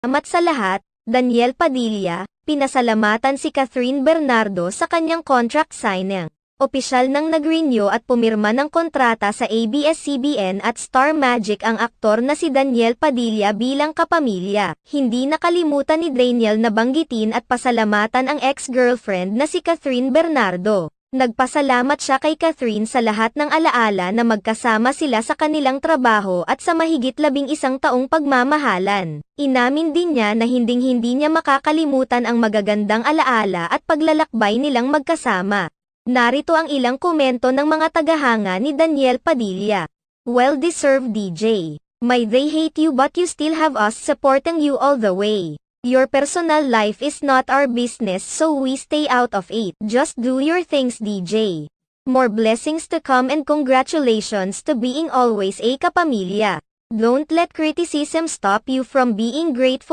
Salamat sa lahat, Daniel Padilla, pinasalamatan si Catherine Bernardo sa kanyang contract signing. Opisyal nang nag-renew at pumirma ng kontrata sa ABS-CBN at Star Magic ang aktor na si Daniel Padilla bilang kapamilya. Hindi nakalimutan ni Daniel na banggitin at pasalamatan ang ex-girlfriend na si Catherine Bernardo. Nagpasalamat siya kay Catherine sa lahat ng alaala na magkasama sila sa kanilang trabaho at sa mahigit 11 taong pagmamahalan. Inamin din niya na hinding-hindi niya makakalimutan ang magagandang alaala at paglalakbay nilang magkasama. Narito ang ilang komento ng mga tagahanga ni Daniel Padilla. Well-deserved DJ. May they hate you but you still have us supporting you all the way. Your personal life is not our business so we stay out of it. Just do your things DJ. More blessings to come and congratulations to being always a kapamilya. Don't let criticism stop you from being grateful.